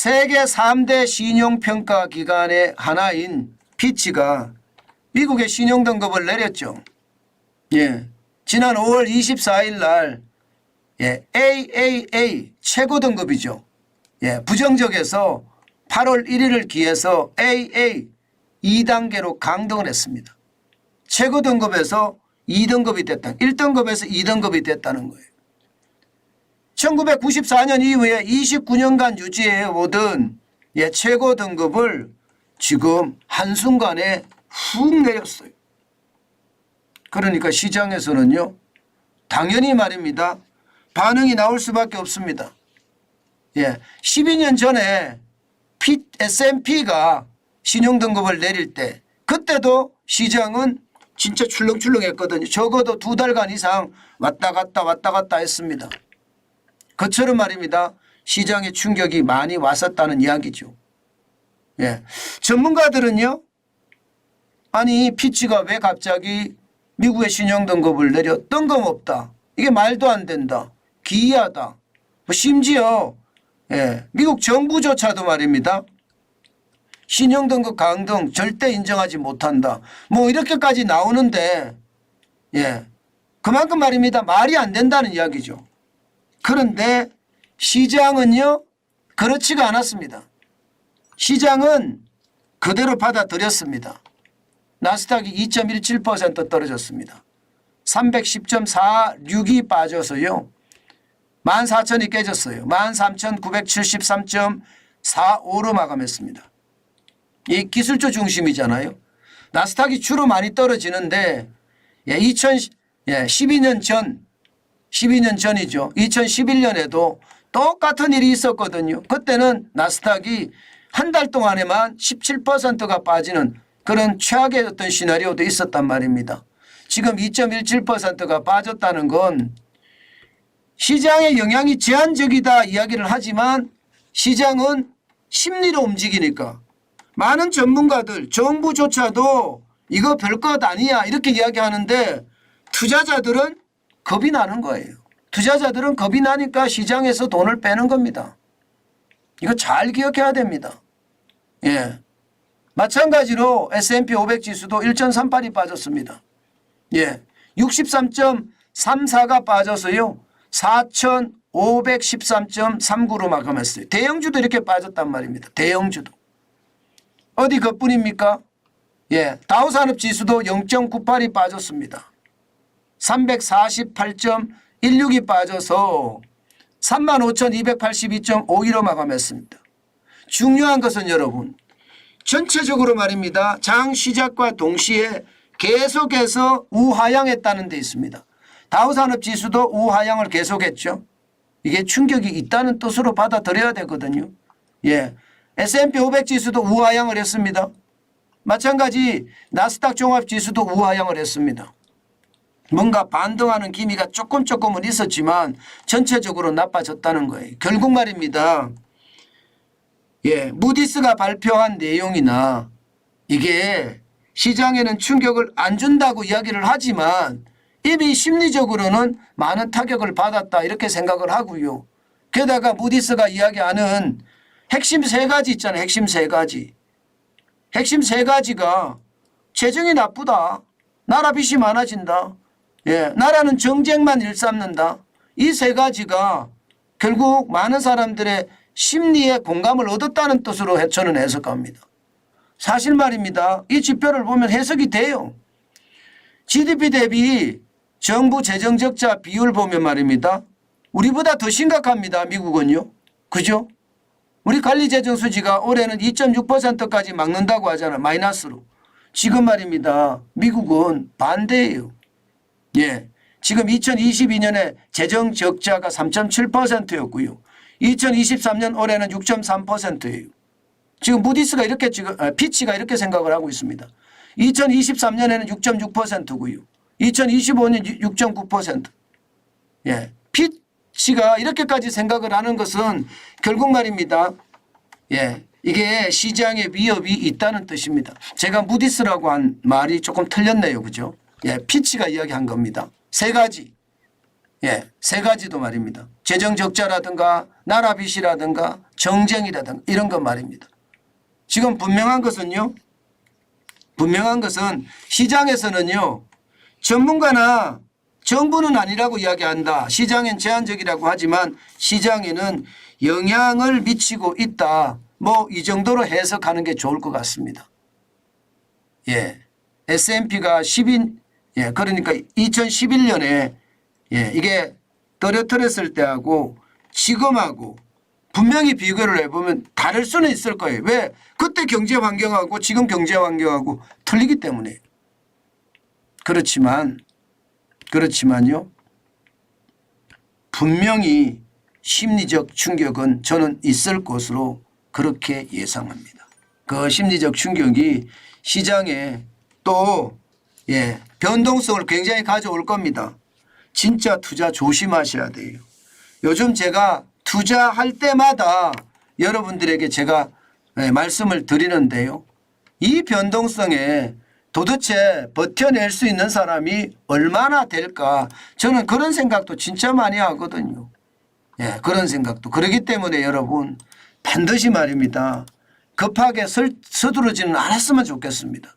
세계 3대 신용평가 기관의 하나인 피치가 미국의 신용등급을 내렸죠. 예. 지난 5월 24일 날 예, AAA 최고 등급이죠. 예, 부정적에서 8월 1일을 기해서 AA 2단계로 강등을 했습니다. 최고 등급에서 2등급이 됐다. 1등급에서 2등급이 됐다는 거예요. 1994년 이후에 29년간 유지해 오던 예, 최고 등급을 지금 한순간에 훅 내렸어요. 그러니까 시장에서는요, 당연히 말입니다. 반응이 나올 수밖에 없습니다. 예, 12년 전에 S&P가 신용등급을 내릴 때 그때도 시장은 진짜 출렁출렁했거든요. 적어도 2달간 이상 왔다 갔다 했습니다. 그처럼 말입니다. 시장에 충격이 많이 왔었다는 이야기죠. 예, 전문가들은요, 아니 피치가 왜 갑자기 미국의 신용등급을 내려? 뜬금없다. 이게 말도 안 된다. 기이하다. 심지어 예, 미국 정부조차도 말입니다. 신용등급 강등 절대 인정하지 못한다. 뭐 이렇게까지 나오는데 예, 그만큼 말입니다. 말이 안 된다는 이야기죠. 그런데 시장은요, 그렇지가 않았습니다. 시장은 그대로 받아들였습니다. 나스닥이 2.17% 떨어졌습니다. 310.46이 빠져서요. 14,000이 깨졌어요. 13,973.45로 마감했습니다. 이 기술주 중심이잖아요. 나스닥이 주로 많이 떨어지는데 12년 전이죠. 2011년에도 똑같은 일이 있었거든요. 그때는 나스닥이 한 달 동안에만 17%가 빠지는 그런 최악의 어떤 시나리오도 있었단 말입니다. 지금 2.17%가 빠졌다는 건 시장의 영향이 제한적이다 이야기를 하지만 시장은 심리로 움직이니까 많은 전문가들 정부조차도 이거 별것 아니야 이렇게 이야기하는데 투자자들은 겁이 나는 거예요. 투자자들은 겁이 나니까 시장에서 돈을 빼는 겁니다. 이거 잘 기억해야 됩니다. 예. 마찬가지로 S&P 500 지수도 1.38이 빠졌습니다. 예. 63.34가 빠져서요. 4,513.39로 마감했어요. 대형주도 이렇게 빠졌단 말입니다. 대형주도. 어디 그뿐입니까? 예. 다우산업지수도 0.98이 빠졌습니다. 348.16이 빠져서 35,282.52로 마감했습니다. 중요한 것은 여러분 전체적으로 말입니다. 장 시작과 동시에 계속해서 우하향했다는 데 있습니다. 다우산업지수도 우하향을 계속했죠. 이게 충격이 있다는 뜻으로 받아들여야 되거든요. 예, S&P 500 지수도 우하향을 했습니다. 마찬가지 나스닥 종합지수도 우하향을 했습니다. 뭔가 반등하는 기미가 조금은 있었지만 전체적으로 나빠졌다는 거예요. 결국 말입니다. 예, 무디스가 발표한 내용이나 이게 시장에는 충격을 안 준다고 이야기를 하지만 이미 심리적으로는 많은 타격을 받았다 이렇게 생각을 하고요. 게다가 무디스가 이야기하는 핵심 3가지 있잖아요. 핵심 3가지. 핵심 3가지가 재정이 나쁘다. 나라 빚이 많아진다. 예, 나라는 정쟁만 일삼는다. 이 3가지가 결국 많은 사람들의 심리에 공감을 얻었다는 뜻으로 저는 해석합니다. 사실 말입니다. 이 지표를 보면 해석이 돼요. GDP 대비 정부 재정 적자 비율 보면 말입니다. 우리보다 더 심각합니다. 미국은요. 그죠? 우리 관리재정 수지가 올해는 2.6%까지 막는다고 하잖아요. 마이너스로. 지금 말입니다. 미국은 반대예요. 예, 지금 2022년에 재정 적자가 3.7%였고요. 2023년 올해는 6.3%예요. 지금 무디스가 이렇게 피치가 이렇게 생각을 하고 있습니다. 2023년에는 6.6%고요. 2025년 6.9%. 예, 피치가 이렇게까지 생각을 하는 것은 결국 말입니다. 예, 이게 시장에 위협이 있다는 뜻입니다. 제가 무디스라고 한 말이 조금 틀렸네요. 그죠? 예, 피치가 이야기한 겁니다. 3가지. 예, 3가지도 말입니다. 재정 적자라든가 나라 빚이라든가 정쟁이라든가 이런 것 말입니다. 지금 분명한 것은 시장에서는요, 전문가나 정부는 아니라고 이야기한다. 시장엔 제한적이라고 하지만 시장에는 영향을 미치고 있다. 뭐 이 정도로 해석하는 게 좋을 것 같습니다. 예. S&P가 그러니까 2011년에 이게 떨어뜨렸을 때하고 지금하고 분명히 비교를 해보면 다를 수는 있을 거예요. 왜? 그때 경제 환경하고 지금 경제 환경하고 틀리기 때문에. 그렇지만요. 분명히 심리적 충격은 저는 있을 것으로 그렇게 예상합니다. 그 심리적 충격이 시장에 또 변동성을 굉장히 가져올 겁니다. 진짜 투자 조심하셔야 돼요. 요즘 제가 투자할 때마다 여러분들에게 제가 말씀을 드리는데요. 이 변동성에 도대체 버텨낼 수 있는 사람이 얼마나 될까, 저는 그런 생각도 진짜 많이 하거든요. 그런 생각도. 그렇기 때문에 여러분 반드시 말입니다. 급하게 서두르지는 않았으면 좋겠습니다.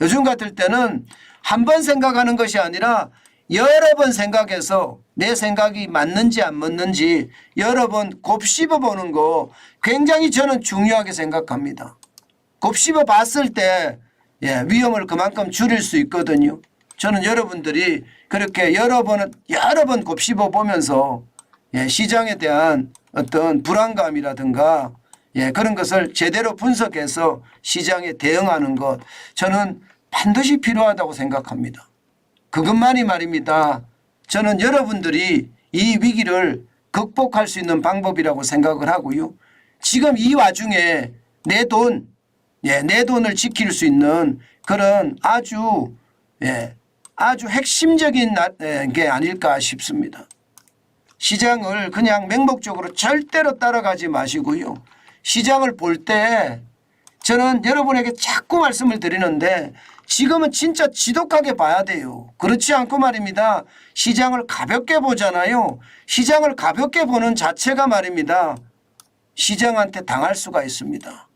요즘 같을 때는 한 번 생각하는 것이 아니라 여러 번 생각해서 내 생각이 맞는지 안 맞는지 여러 번 곱씹어 보는 거 굉장히 저는 중요하게 생각합니다. 곱씹어 봤을 때 위험을 그만큼 줄일 수 있거든요. 저는 여러분들이 그렇게 여러 번 곱씹어 보면서 시장에 대한 어떤 불안감이라든가 그런 것을 제대로 분석해서 시장에 대응하는 것, 저는 반드시 필요하다고 생각합니다. 그것만이 말입니다. 저는 여러분들이 이 위기를 극복할 수 있는 방법이라고 생각을 하고요. 지금 이 와중에 내 돈을 지킬 수 있는 그런 아주 핵심적인 게 아닐까 싶습니다. 시장을 그냥 맹목적으로 절대로 따라가지 마시고요. 시장을 볼 때 저는 여러분에게 자꾸 말씀을 드리는데 지금은 진짜 지독하게 봐야 돼요. 그렇지 않고 말입니다. 시장을 가볍게 보잖아요. 시장을 가볍게 보는 자체가 말입니다. 시장한테 당할 수가 있습니다.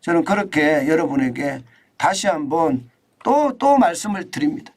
저는 그렇게 여러분에게 다시 한번 또 말씀을 드립니다.